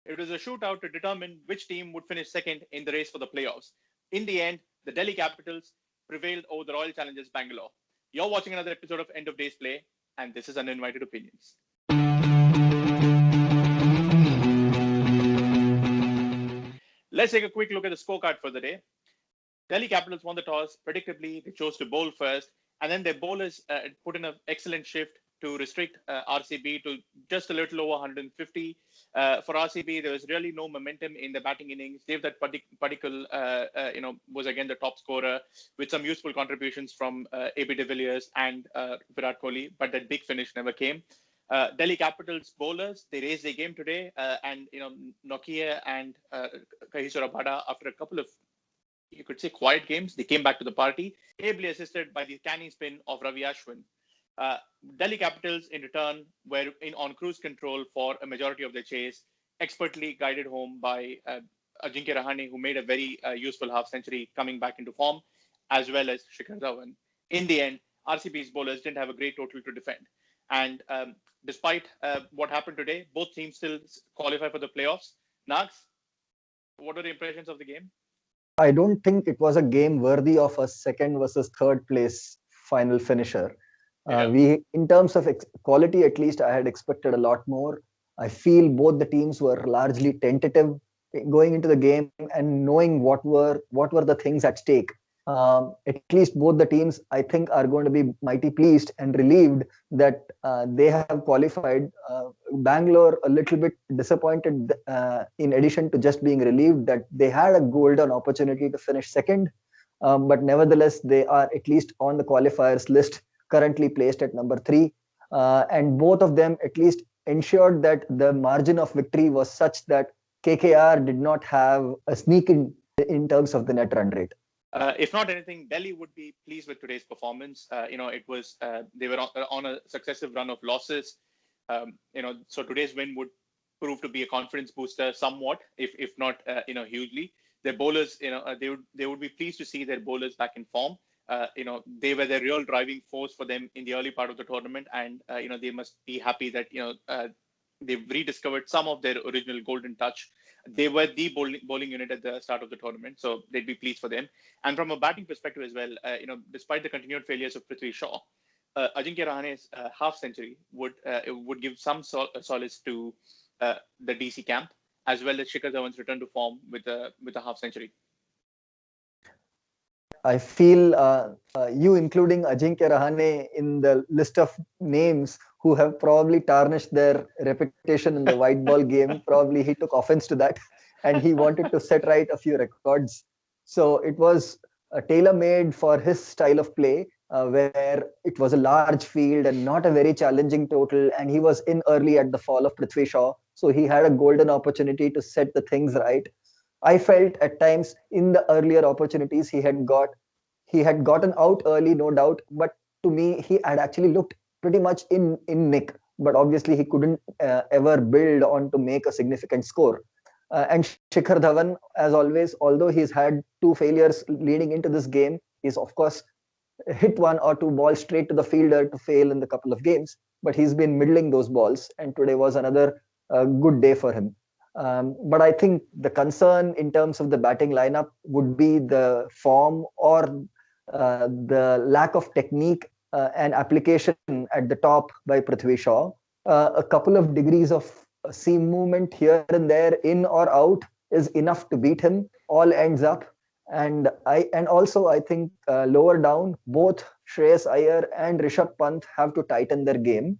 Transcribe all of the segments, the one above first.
It was a shootout to determine which team would finish second in the race for the playoffs. In the end, the Delhi Capitals prevailed over the Royal Challengers Bangalore. You're watching another episode of End of Days Play, and this is Uninvited Opinions. Let's take a quick look at the scorecard for the day. Delhi Capitals won the toss. Predictably, they chose to bowl first, and then their bowlers put in an excellent shift to restrict RCB to just a little over 150. For RCB, there was really no momentum in the batting innings. Devdutt Padikkal, was again the top scorer with some useful contributions from AB de Villiers and Virat Kohli, but that big finish never came. Delhi Capitals bowlers, they raised their game today, and Nokia and Kagiso Rabada, after a couple of, you could say, quiet games, they came back to the party, ably assisted by the canny spin of Ravi Ashwin. Uh, Delhi Capitals, in return, were on cruise control for a majority of the chase, expertly guided home by Ajinkya Rahane, who made a very useful half century coming back into form, as well as Shikhar Dhawan. In the end, RCB's bowlers didn't have a great total to defend. And despite what happened today, both teams still qualify for the playoffs. Nags, what are the impressions of the game? I don't think it was a game worthy of a second versus third place final finisher. Yeah. In terms of quality, at least, I had expected a lot more. I feel both the teams were largely tentative going into the game and knowing what were the things at stake. At least both the teams, I think, are going to be mighty pleased and relieved that they have qualified. Bangalore a little bit disappointed, in addition to just being relieved that they had a golden opportunity to finish second. But nevertheless, they are at least on the qualifiers list, currently placed at number 3. And both of them at least ensured that the margin of victory was such that KKR did not have a sneak in terms of the net run rate. If not anything, Delhi would be pleased with today's performance. It was they were on a successive run of losses. So today's win would prove to be a confidence booster somewhat, if not hugely. Their bowlers, they would be pleased to see their bowlers back in form. They were the real driving force for them in the early part of the tournament, and they must be happy that they've rediscovered some of their original golden touch. They were the bowling unit at the start of the tournament, so they'd be pleased for them. And from a batting perspective as well, despite the continued failures of Prithvi Shaw, Ajinkya Rahane's half century would give some solace to the DC camp, as well as Shikhar Dhawan's return to form with a half century. I feel you including Ajinkya Rahane in the list of names who have probably tarnished their reputation in the white ball game. Probably he took offense to that and he wanted to set right a few records. So it was tailor-made for his style of play, where it was a large field and not a very challenging total. And he was in early at the fall of Prithvi Shaw. So he had a golden opportunity to set the things right. I felt at times in the earlier opportunities he had gotten out early, no doubt, but to me he had actually looked pretty much in nick. But obviously he couldn't ever build on to make a significant score. And Shikhar Dhawan, as always, although he's had 2 failures leading into this game, he's of course hit 1 or 2 balls straight to the fielder to fail in the couple of games, but he's been middling those balls, and today was another good day for him. But I think the concern in terms of the batting lineup would be the form or the lack of technique and application at the top by Prithvi Shaw. A couple of degrees of seam movement here and there, in or out, is enough to beat him. All ends up. And also I think lower down, both Shreyas Iyer and Rishabh Pant have to tighten their game.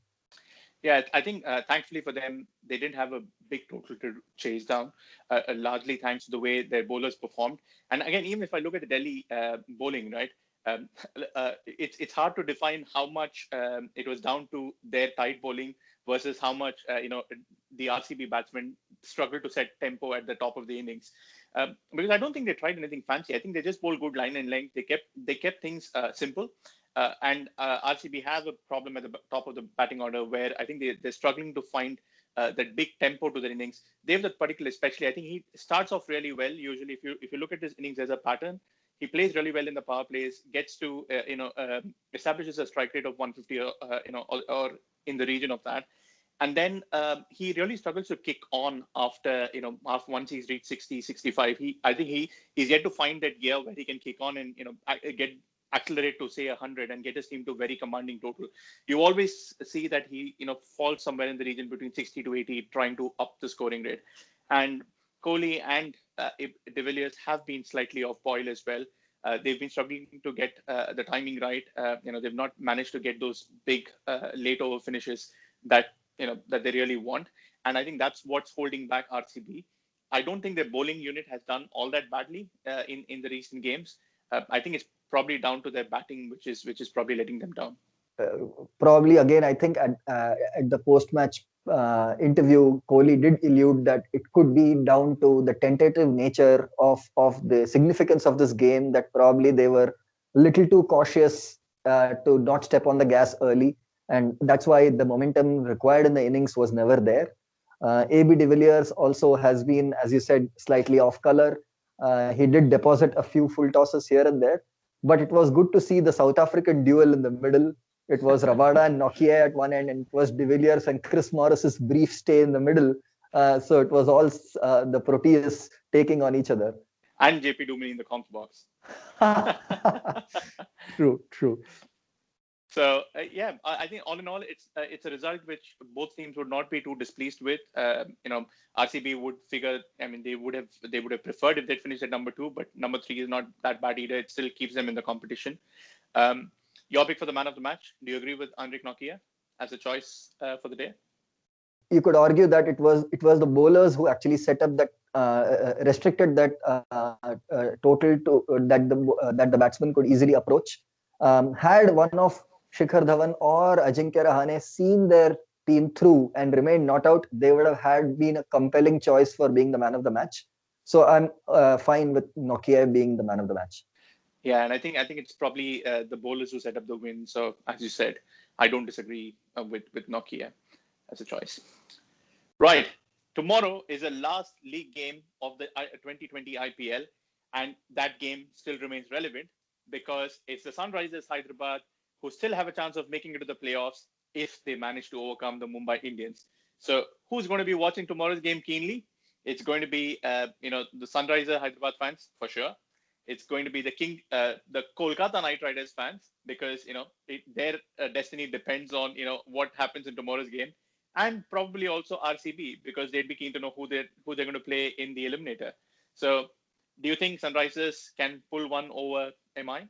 Yeah, I think thankfully for them, they didn't have a big total to chase down, largely thanks to the way their bowlers performed. And again, even if I look at the Delhi bowling, right, um, it's hard to define how much it was down to their tight bowling versus how much the RCB batsmen struggled to set tempo at the top of the innings. Because I don't think they tried anything fancy. I think they just bowled good line and length. They kept things simple. And RCB has a problem at the top of the batting order where I think they're struggling to find that big tempo to their innings. Devdutt Padikkal especially, I think he starts off really well. Usually, if you look at his innings as a pattern, he plays really well in the power plays, gets to establishes a strike rate of 150 or in the region of that. And then he really struggles to kick on after, once he's reached 60, 65. I think he's yet to find that gear where he can kick on and, get accelerate to say 100 and get his team to very commanding total. You always see that he, falls somewhere in the region between 60 to 80, trying to up the scoring rate. And Kohli and De Villiers have been slightly off boil as well. They've been struggling to get the timing right. They've not managed to get those big late over finishes that that they really want. And I think that's what's holding back RCB. I don't think their bowling unit has done all that badly in the recent games. I think it's probably down to their batting, which is probably letting them down. Probably again, I think at the post-match interview, Kohli did allude that it could be down to the tentative nature of the significance of this game, that probably they were a little too cautious to not step on the gas early. And that's why the momentum required in the innings was never there. AB de Villiers also has been, as you said, slightly off color. He did deposit a few full tosses here and there, but it was good to see the South African duel in the middle. It was Rabada and Nokia at one end, and it was de Villiers and Chris Morris's brief stay in the middle. So it was all the Proteas taking on each other. And JP Duminy in the comms box. True. So I think all in all, it's a result which both teams would not be too displeased with. RCB would figure. I mean, they would have preferred if they'd finished at number 2, but number 3 is not that bad either. It still keeps them in the competition. Your pick for the man of the match? Do you agree with Anrich Nortje as a choice for the day? You could argue that it was the bowlers who actually set up that restricted that total to that the batsman could easily approach. Had one of Shikhar Dhawan or Ajinkya Rahane seen their team through and remained not out, they would have been a compelling choice for being the man of the match. So I'm fine with Nortje being the man of the match. Yeah, and I think it's probably the bowlers who set up the win. So as you said, I don't disagree with Nortje as a choice. Right. Tomorrow is the last league game of the 2020 IPL, and that game still remains relevant because it's the Sunrisers Hyderabad who still have a chance of making it to the playoffs if they manage to overcome the Mumbai Indians. So who's going to be watching tomorrow's game keenly? It's going to be, the Sunrisers Hyderabad fans for sure. It's going to be the Kolkata Knight Riders fans because, their destiny depends on, what happens in tomorrow's game. And probably also RCB because they'd be keen to know who they're going to play in the eliminator. So do you think Sunrisers can pull one over MI?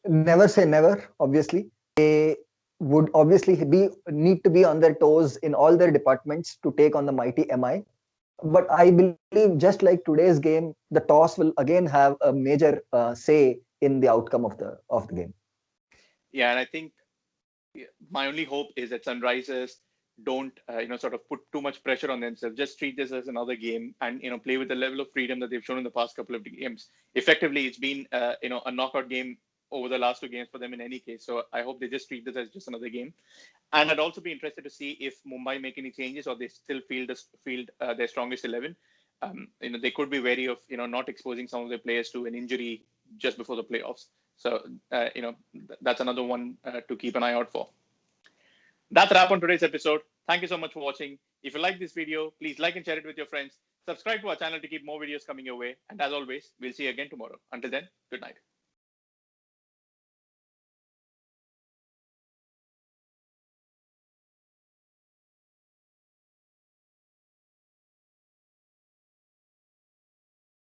Never say never, obviously. They would obviously need to be on their toes in all their departments to take on the mighty MI. But I believe, just like today's game, the toss will again have a major say in the outcome of the game. Yeah, and I think my only hope is that Sunrisers don't sort of put too much pressure on themselves. Just treat this as another game and play with the level of freedom that they've shown in the past couple of games. Effectively, it's been a knockout game over the last 2 games for them in any case. So I hope they just treat this as just another game. And I'd also be interested to see if Mumbai make any changes or they still field their strongest 11. They could be wary of not exposing some of their players to an injury just before the playoffs. So that's another one to keep an eye out for. That's a wrap on today's episode. Thank you so much for watching. If you like this video, please like and share it with your friends. Subscribe to our channel to keep more videos coming your way. And as always, we'll see you again tomorrow. Until then, good night.